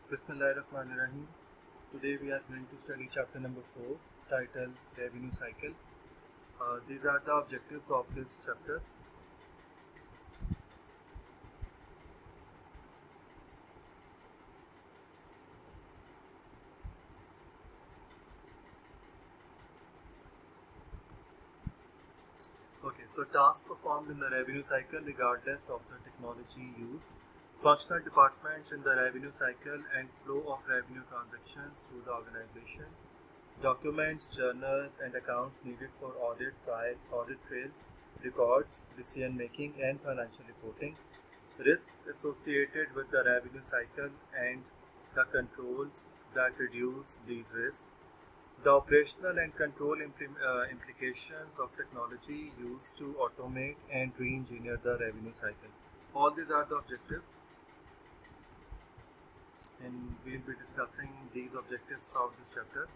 Bismillahirrahmanirrahim. Today we are going to study chapter number 4 titled Revenue Cycle. These are the objectives of this chapter. Okay, so tasks performed in the revenue cycle regardless of the technology used. Functional departments in the revenue cycle and flow of revenue transactions through the organization. Documents, journals, and accounts needed for audit, trial, audit trails, records, decision making, and financial reporting. Risks associated with the revenue cycle and the controls that reduce these risks. The operational and control implications of technology used to automate and re-engineer the revenue cycle. All these are the objectives, and we'll be discussing these objectives throughout this chapter.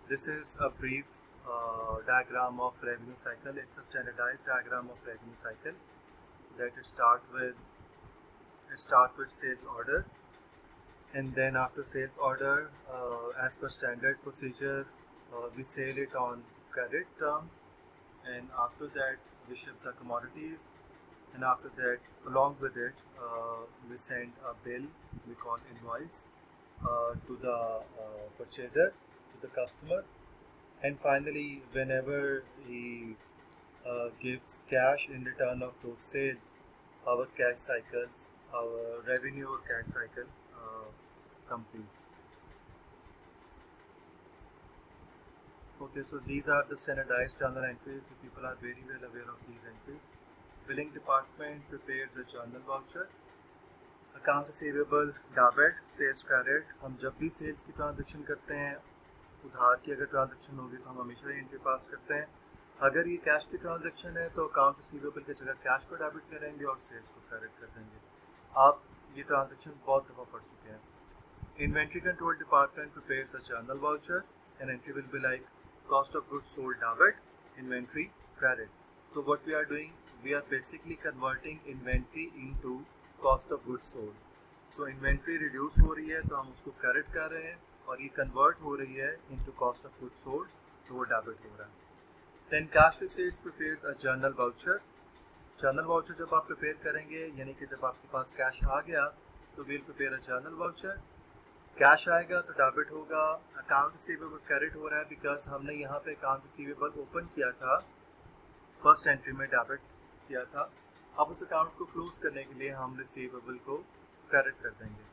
This is a brief diagram of revenue cycle. It's a standardized diagram of revenue cycle that start with sales order, and then after sales order, as per standard procedure, we sell it on credit terms, and after that we ship the commodities, and after that along with it we send a bill, we call invoice, to the purchaser, to the customer, and finally whenever he gives cash in return of those sales, our cash cycles, our revenue or cash cycle completes. Okay, so these are the standardized journal entries. The people are very well aware of these entries. Billing department prepares a journal voucher. Account receivable debit, sales credit. हम जब भी sales की transaction करते हैं, उधार की अगर transaction होगी तो हम हमेशा ही एंट्री पास करते हैं. अगर ये कैश की ट्रांजैक्शन है तो अकाउंट रिसीवेबल की जगह कैश को डेबिट करेंगे और सेल्स को क्रेडिट कर देंगे. आप ये ट्रांजैक्शन बहुत दफ़ा पढ़ चुके हैं. Inventory control department prepares a journal voucher. An entry will be like cost of goods sold debit, inventory credit. So what we are doing, we are basically converting inventory into cost of goods sold. So inventory reduce हो रही है तो हम उसको credit कर रहे हैं, और ये convert हो रही है into cost of goods sold, तो वो debit हो रहा है. Then cash receipts prepares a journal voucher. journal voucher जब आप prepare करेंगे, यानी कि जब आपके पास cash आ गया तो we'll prepare a journal voucher. Cash आएगा तो डेबिट होगा. अकाउंट रिसीवेबल क्रेडिट हो रहा है बिकॉज हमने यहाँ पे अकाउंट रिसीवेबल ओपन किया था, फर्स्ट एंट्री में डेबिट किया था. अब उस अकाउंट को क्लोज करने के लिए हम रिसीवेबल को क्रेडिट कर देंगे.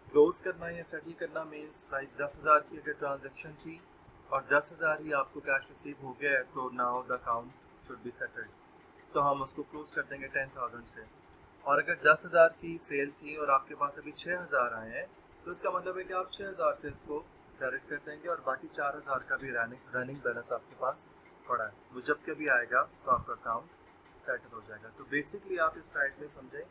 क्लोज करना या सेटल करना मीन्स लाइक 10,000 की अगर ट्रांजैक्शन थी और 10,000 ही आपको कैश रिसीव हो गया है तो now the account should be settled, तो हम उसको क्लोज कर देंगे 10,000 से. और अगर 10,000 की सेल थी और आपके पास अभी 6,000 आए हैं तो इसका मतलब है कि आप 6,000 से इसको क्रेडिट कर देंगे और बाकी 4,000 का भी रनिंग बैलेंस आपके पास पड़ा है. वो जब कभी आएगा तो आपका अकाउंट सेटल हो जाएगा. तो बेसिकली आप इस स्लाइड में समझें,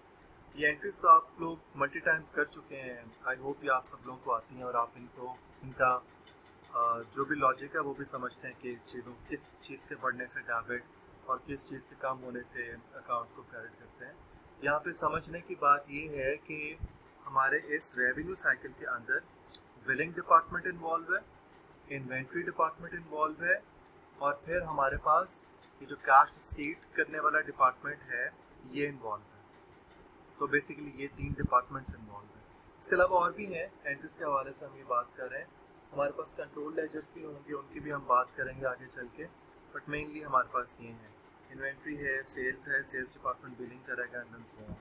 ये एंट्रीज तो आप लोग मल्टी टाइम्स कर चुके हैं. आई होप ये आप सब लोगों को आती हैं और आप इनका जो भी लॉजिक है वो भी समझते हैं कि किस चीज़ के बढ़ने से डेबिट और किस चीज़ के कम होने से अकाउंट्स को क्रेडिट करते हैं. यहाँ पे समझने की बात ये है कि हमारे इस रेवेन्यू साइकिल के अंदर बिलिंग डिपार्टमेंट इन्वॉल्व है, इन्वेंट्री डिपार्टमेंट इन्वॉल्व है, और फिर हमारे पास ये जो कैश रिसीट करने वाला डिपार्टमेंट है ये इन्वॉल्व है. तो बेसिकली ये 3 डिपार्टमेंट्स इन्वॉल्व हैं. इसके अलावा और भी हैं. एंट्रीज के हवाले से हम ये बात कर रहे हैं. हमारे पास कंट्रोल लेजर्स भी होंगे, उनकी भी हम बात करेंगे आगे चल के, बट मेनली हमारे पास ये हैं. इन्वेंट्री है, सेल्स डिपार्टमेंट बिलिंग करेगा, and so on.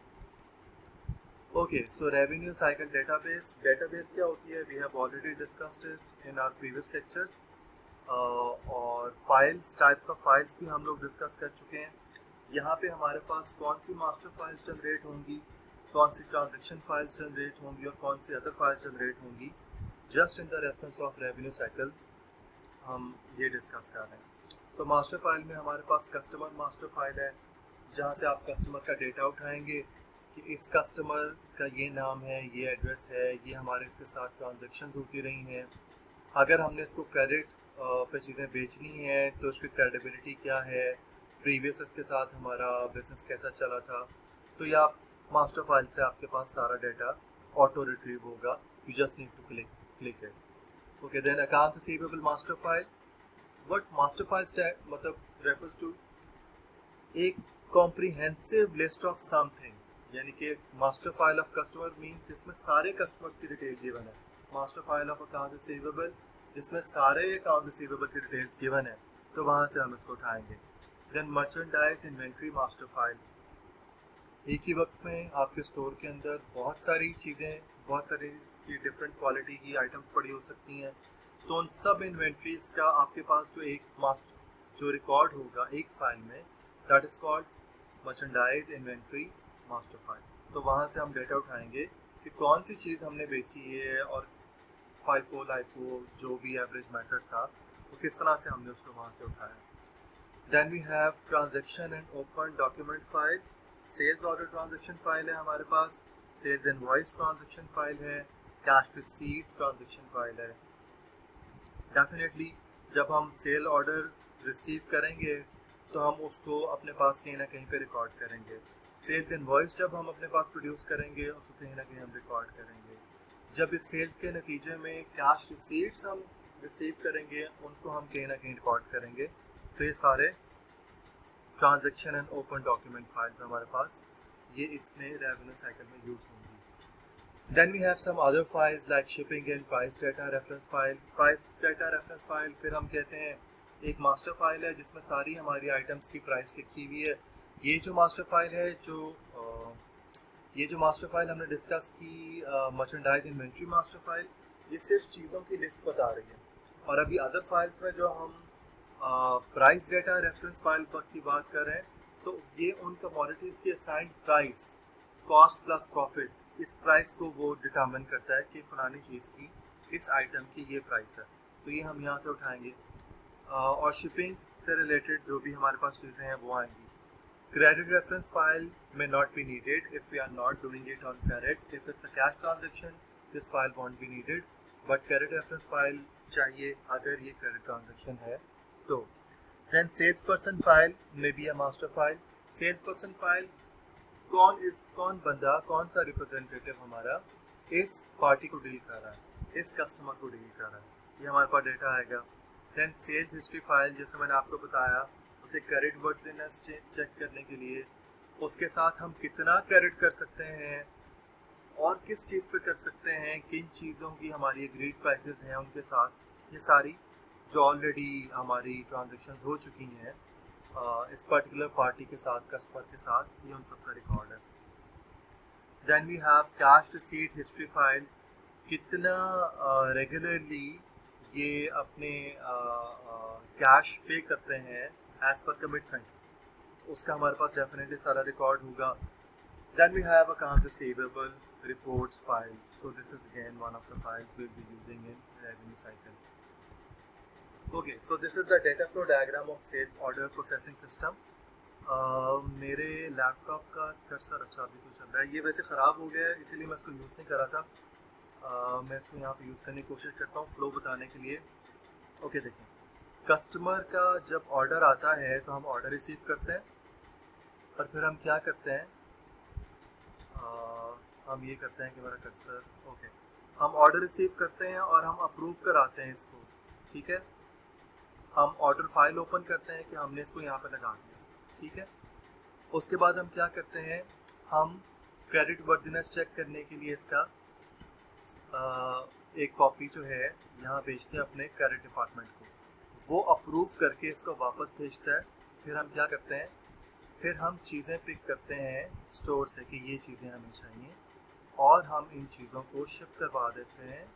Okay, so revenue cycle database. Database क्या होती है? We have already discussed it in our previous lectures. और फाइल्स, टाइप्स ऑफ फाइल्स भी हम लोग डिस्कस कर चुके हैं. यहाँ पे हमारे पास कौन सी मास्टर फाइल्स जनरेट होंगी, कौन सी ट्रांजैक्शन फाइल्स जनरेट होंगी और कौन सी अदर फाइल्स जनरेट होंगी, just in the reference of revenue cycle हम ये डिस्कस कर रहे हैं. सो मास्टर फाइल में हमारे पास कस्टमर मास्टर फाइल है, जहाँ से आप कस्टमर का डेटा उठाएंगे कि इस कस्टमर का ये नाम है, ये एड्रेस है, ये हमारे इसके साथ ट्रांजैक्शंस होती रही हैं. अगर हमने इसको क्रेडिट पे चीज़ें बेचनी है तो उसकी क्रेडिबिलिटी क्या है, प्रीवियस इसके साथ हमारा बिजनेस कैसा चला था, तो ये आप मास्टर फाइल से आपके पास सारा डेटा ऑटो रिट्रीव होगा, you just need to click it. Okay, then accounts receivable master file. What master file मतलब रेफर्स टू एक कॉम्प्रिहेंसिव लिस्ट ऑफ समथिंग, यानी कि master file of customer mean जिसमें सारे कस्टमर्स की डिटेल गिवन है, master file of account receivable जिसमें सारे अकाउंट रिसीवेबल की डिटेल्स गिवन है, तो वहाँ से हम इसको उठाएंगे। Then merchandise inventory master file, एक ही वक्त में आपके स्टोर के अंदर बहुत सारी चीज़ें, बहुत तरह की डिफरेंट क्वालिटी की आइटम्स पड़ी हो सकती हैं, तो उन सब इन्वेंट्रीज का आपके पास जो एक मास्टर जो रिकॉर्ड होगा एक फाइल में, that is called merchandise inventory master file. तो वहाँ से हम डेटा उठाएंगे कि कौन सी चीज़ हमने बेची है और FIFO LIFO जो भी एवरेज मेथड था वो किस तरह से हमने उसको वहाँ से उठाया। Then we have transaction and open document files, sales order transaction file है हमारे पास, सेल्स इनवॉइस ट्रांजैक्शन फाइल है, कैश रिसीट ट्रांजैक्शन फाइल है। डेफिनेटली जब हम सेल ऑर्डर रिसीव करेंगे तो हम उसको अपने पास कहीं ना कहीं पे रिकॉर्ड करेंगे। सेल्स इनवॉइस जब हम अपने पास प्रोड्यूस करेंगे उसको कहीं ना कहीं हम रिकॉर्ड करेंगे। जब इस सेल्स के नतीजे में कैश रिसीट्स हम रिसीव करेंगे उनको हम कहीं ना कहीं रिकॉर्ड करेंगे। तो ये सारे transaction and open document files हमारे पास ये इसमें रेवेन्यू साइकिल में यूज़ होंगी। Then we have some other files like shipping and price data reference file. Price data reference file फिर हम कहते हैं एक मास्टर फाइल है जिसमें सारी हमारी आइटम्स की प्राइस लिखी हुई है। ये जो मास्टर फाइल है ये जो मास्टर फाइल हमने डिस्कस की मर्चेंडाइज इन्वेंट्री मास्टर फाइल, ये सिर्फ चीज़ों की लिस्ट बता रही है। और अभी अदर फाइल्स में जो हम प्राइस डेटा रेफरेंस फाइल की बात कर रहे हैं, तो ये उन कमोडिटीज़ की assigned price, cost plus profit, इस प्राइस को वो डिटरमिन करता है कि फलानी चीज़ की इस आइटम की ये प्राइस है। तो ये हम यहाँ से उठाएंगे। और शिपिंग से रिलेटेड जो भी हमारे पास चीज़ें हैं वो आएंगी। Credit reference file may not be needed if we are not doing it on credit. If it's a cash transaction, this file won't be needed. But credit reference file चाहिए अगर ये credit transaction है तो। Then salesperson file may be a master file. Salesperson file कौन बंदा, कौन सा representative हमारा इस पार्टी को डील कर रहा है, इस कस्टमर को डील कर रहा है, ये हमारे पास डेटा आएगा। देन सेल्स हिस्ट्री फाइल, जैसे मैंने आपको बताया, उसे क्रेडिट वर्दीनेस चेक करने के लिए उसके साथ हम कितना क्रेडिट कर सकते हैं और किस चीज़ पे कर सकते हैं, किन चीज़ों की हमारी एग्रीड प्राइसेस हैं उनके साथ, ये सारी जो ऑलरेडी हमारी ट्रांजेक्शन्स हो चुकी हैं इस पर्टिकुलर पार्टी के साथ, कस्टमर के साथ, ये उन सब का रिकॉर्ड है। Then we have cash receipt history file, कितना रेगुलरली ये अपने कैश पे करते हैं एज पर कमिटमेंट, उसका हमारे पास डेफिनेटली सारा रिकॉर्ड होगा। Then we have account receivable reports file, so this is again one of the files we will be using in revenue cycle. Okay, so this is the data flow diagram of sales order processing system. मेरे laptop का cursor अच्छा अभी तो चल रहा है, ये वैसे ख़राब हो गया है इसीलिए मैं इसको यूज़ नहीं कर रहा था। मैं इसको यहाँ पे यूज़ करने की कोशिश करता हूँ फ्लो बताने के लिए। ओके, देखिए, कस्टमर का जब ऑर्डर आता है तो हम ऑर्डर रिसीव करते हैं और फिर हम क्या करते हैं, हम ये करते हैं कि मेरा कर्सर, ओके, हम ऑर्डर रिसीव करते हैं और हम अप्रूव कराते हैं इसको, ठीक है। हम ऑर्डर फाइल ओपन करते हैं कि हमने इसको यहाँ पे लगा दिया, ठीक है। उसके बाद हम क्या करते हैं, हम क्रेडिट वर्दीनेस चेक करने के लिए इसका एक कॉपी जो है यहाँ भेजते हैं अपने क्रेडिट डिपार्टमेंट को, वो अप्रूव करके इसको वापस भेजता है। फिर हम क्या करते हैं, फिर हम चीज़ें पिक करते हैं स्टोर से कि ये चीज़ें हमें चाहिए और हम इन चीज़ों को शिप करवा देते हैं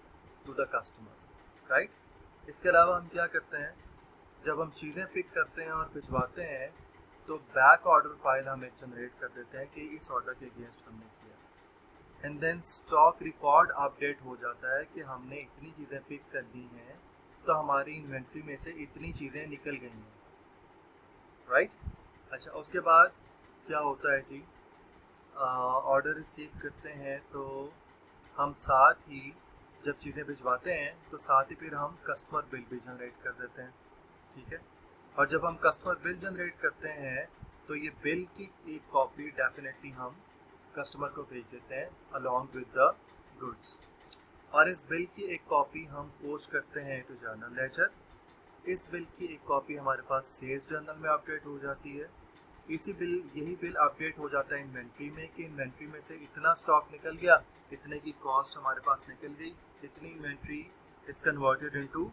टू द कस्टमर, राइट। इसके अलावा हम क्या करते हैं, जब हम चीज़ें पिक करते हैं और भिजवाते हैं तो बैक ऑर्डर फाइल हम एक जनरेट कर देते हैं कि इस ऑर्डर के अगेंस्ट हमने किया। And then stock record update हो जाता है कि हमने इतनी चीज़ें पिक कर ली हैं तो हमारी इन्वेंट्री में से इतनी चीज़ें निकल गई हैं, राइट। अच्छा, उसके बाद क्या होता है जी, ऑर्डर रिसीव करते हैं तो हम साथ ही जब चीज़ें भिजवाते हैं तो साथ ही फिर हम कस्टमर बिल भी जनरेट कर देते हैं, ठीक है। और जब हम कस्टमर बिल जनरेट करते हैं तो ये बिल की एक कॉपी डेफिनेटली हम कस्टमर को भेज देते हैं अलॉन्ग विद द गुड्स, और इस बिल की एक कॉपी हम पोस्ट करते हैं टू जर्नल लेजर। इस बिल की एक कॉपी हमारे पास सेल्स जर्नल में अपडेट हो जाती है। यही बिल अपडेट हो जाता है इन्वेंट्री में कि इन्वेंट्री में से इतना स्टॉक निकल गया, इतने की कॉस्ट हमारे पास निकल गई, इतनी inventory is converted into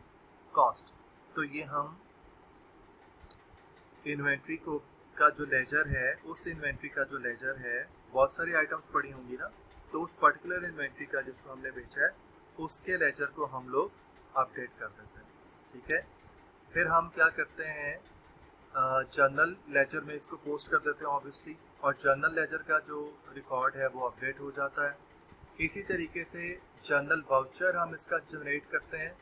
cost. तो ये हम इन्वेंट्री को का जो लेजर है, उस इन्वेंट्री का जो लेजर है, बहुत सारी आइटम्स पड़ी होंगी ना, तो उस पर्टिकुलर इन्वेंट्री का जिसको हमने बेचा है उसके लेजर को हम लोग अपडेट कर देते हैं। ठीक है, फिर हम क्या करते हैं, जर्नल लेजर में इसको पोस्ट कर देते हैं ऑब्वियसली, और जर्नल लेजर का जो रिकॉर्ड है वो अपडेट हो जाता है। इसी तरीके से जर्नल वाउचर हम इसका जनरेट करते हैं।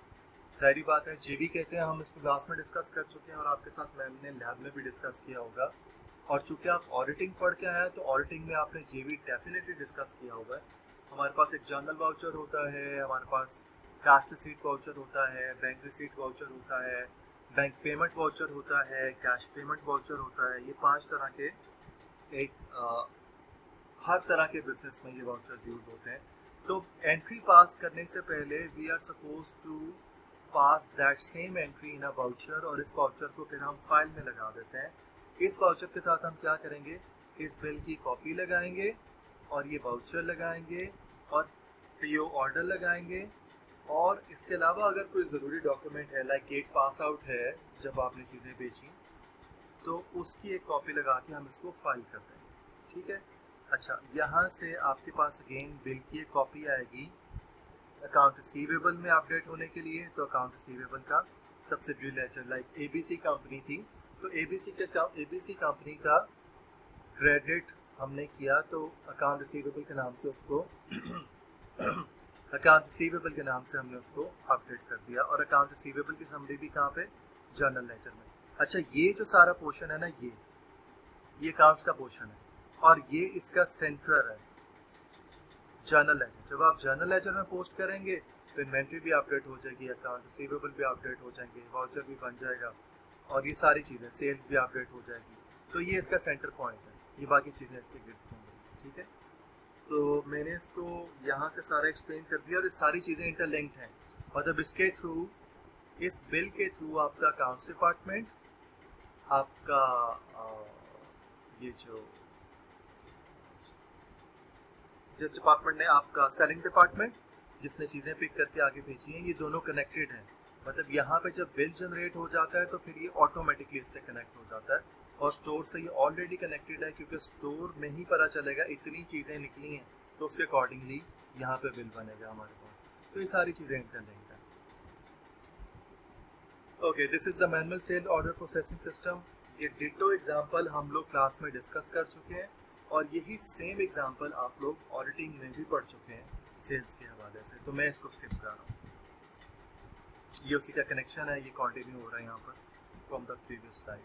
सारी बात है, जेबी कहते हैं, हम इसको क्लास में डिस्कस कर चुके हैं और आपके साथ मैम ने लैब में भी डिस्कस किया होगा। और चूंकि आप ऑडिटिंग पढ़ के आए हैं तो ऑडिटिंग में आपने जेबी डेफिनेटली डिस्कस किया होगा। हमारे पास एक जर्नल वाउचर होता है, हमारे पास कैश रिसीट वाउचर होता है, बैंक रिसीट वाउचर होता है, बैंक पेमेंट वाउचर होता है, कैश पेमेंट वाउचर होता है। ये 5 तरह के हर तरह के बिजनेस में ये वाउचर्स यूज होते हैं। तो एंट्री पास करने से पहले we are suppose to pass that same entry in a voucher, और इस वाउचर को फिर हम फाइल में लगा देते हैं। इस वाउचर के साथ हम क्या करेंगे, इस बिल की कॉपी लगाएंगे और ये वाउचर लगाएंगे और पीओ ऑर्डर लगाएंगे, और इसके अलावा अगर कोई ज़रूरी डॉक्यूमेंट है लाइक गेट पास आउट है जब आपने चीज़ें बेची, तो उसकी एक कॉपी लगा के हम इसको फाइल कर देंगे। ठीक है, अच्छा, यहाँ से आपके पास अगेन बिल की एक कॉपी आएगी अकाउंट रिसीवेबल में अपडेट होने के लिए। तो अकाउंट रिसीवेबल का subsidiary laser like ABC company थी, तो एबीसी कंपनी का क्रेडिट हमने किया तो अकाउंट रिसीवेबल के नाम से उसको अकाउंट रिसीवेबल के नाम से हमने उसको अपडेट कर दिया, और अकाउंट रिसीवेबल की समरी भी कहाँ पे, जर्नल लेजर में। अच्छा, ये जो सारा पोर्शन है ना, ये अकाउंट्स का पोर्शन है, और ये इसका सेंटर है जर्नल लेजर। जब आप जर्नल लेजर में पोस्ट करेंगे तो इन्वेंट्री भी अपडेट हो जाएगी, अकाउंट रिसीवेबल भी अपडेट हो जाएंगे, वाउचर भी बन जाएगा, और ये सारी चीज़ें सेल्स भी अपडेट हो जाएगी। तो ये इसका सेंटर पॉइंट है, ये बाकी चीज़ें इसके गिफ्ट होंगी। ठीक है, तो मैंने इसको यहाँ से सारा एक्सप्लेन कर दिया, और ये सारी चीज़ें इंटरलिंक्ड हैं। मतलब इसके थ्रू, इस बिल के थ्रू आपका अकाउंट्स डिपार्टमेंट, आपका ये जो जिस डिपार्टमेंट ने आपका सेलिंग डिपार्टमेंट जिसने चीज़ें पिक करके आगे भेजी हैं, ये दोनों कनेक्टेड हैं। मतलब यहाँ पे जब बिल जनरेट हो जाता है तो फिर ये ऑटोमेटिकली इससे कनेक्ट हो जाता है, और स्टोर से ये ऑलरेडी कनेक्टेड है, क्योंकि स्टोर में ही पता चलेगा इतनी चीज़ें निकली हैं, तो उसके अकॉर्डिंगली यहाँ पे बिल बनेगा हमारे पास। तो ये सारी चीज़ें इंटरलिंक्ड हैं। Okay, this is the manual sale order processing system. ये डिटो एग्जाम्पल हम लोग क्लास में डिस्कस कर चुके हैं, और यही सेम एग्जाम्पल आप लोग ऑडिटिंग में भी पढ़ चुके हैं सेल्स के हवाले से, तो मैं इसको स्किप कर रहा हूँ। ये उसी का कनेक्शन है, ये कंटिन्यू हो रहा है यहाँ पर from the previous slide.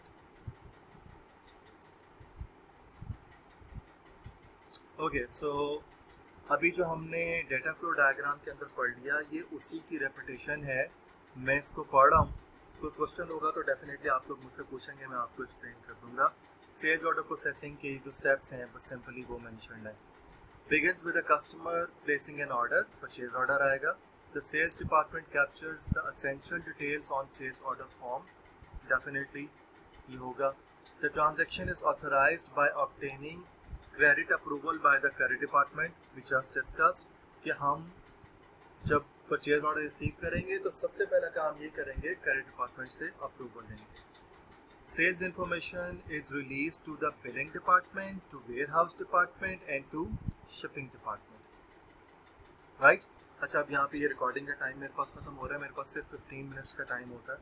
Okay, so अभी जो हमने डेटा फ्लो डायग्राम के अंदर पढ़ लिया, ये उसी की रेपिटेशन है। मैं इसको पढ़ रहा हूँ, कोई क्वेश्चन होगा तो डेफिनेटली आप लोग मुझसे पूछेंगे, मैं आपको एक्सप्लेन कर दूंगा। सेल्स ऑर्डर प्रोसेसिंग के जो स्टेप्स हैं बस सिंपली वो मेंशन्ड है। Begins with a customer placing an order, purchase order आएगा। The sales department captures the essential details on sales order form, definitely ये होगा। The transaction is authorized by obtaining credit approval by the credit department, we just discussed कि हम जब purchase order receive करेंगे तो सबसे पहला काम ये करेंगे, क्रेडिट डिपार्टमेंट से अप्रूवल लेंगे। Sales information is released to the billing department, to warehouse department and to shipping department. Right? अच्छा, अब यहाँ पे ये रिकॉर्डिंग का टाइम मेरे पास ख़त्म हो रहा है, मेरे पास सिर्फ 15 मिनट्स का टाइम होता है,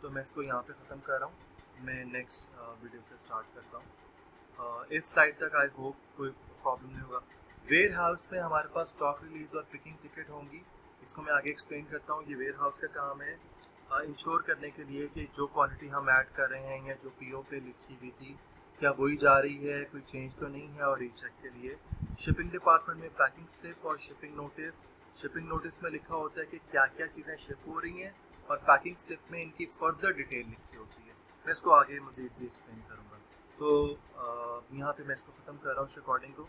तो मैं इसको यहाँ पे ख़त्म कर रहा हूँ। मैं नेक्स्ट वीडियो से स्टार्ट करता हूँ। इस स्लाइड तक आई होप कोई प्रॉब्लम नहीं होगा। वेयर हाउस में हमारे पास स्टॉक रिलीज और पिकिंग टिकट होंगी, इसको मैं आगे एक्सप्लेन करता हूँ। ये वेयर हाउस का काम है इंश्योर करने के लिए कि जो क्वांटिटी हम ऐड कर रहे हैं या जो पीओ पे लिखी हुई थी क्या वही जा रही है, कोई चेंज तो नहीं है, और रीचेक के लिए। शिपिंग डिपार्टमेंट में पैकिंग स्लिप और शिपिंग नोटिस। शिपिंग नोटिस में लिखा होता है कि क्या क्या चीज़ें शिप हो रही हैं, और पैकिंग स्लिप में इनकी फर्दर डिटेल लिखी होती है। मैं इसको आगे मज़ीद भी एक्सप्लेन करूँगा। सो यहाँ पे मैं इसको ख़त्म कर रहा हूँ इस रिकॉर्डिंग को।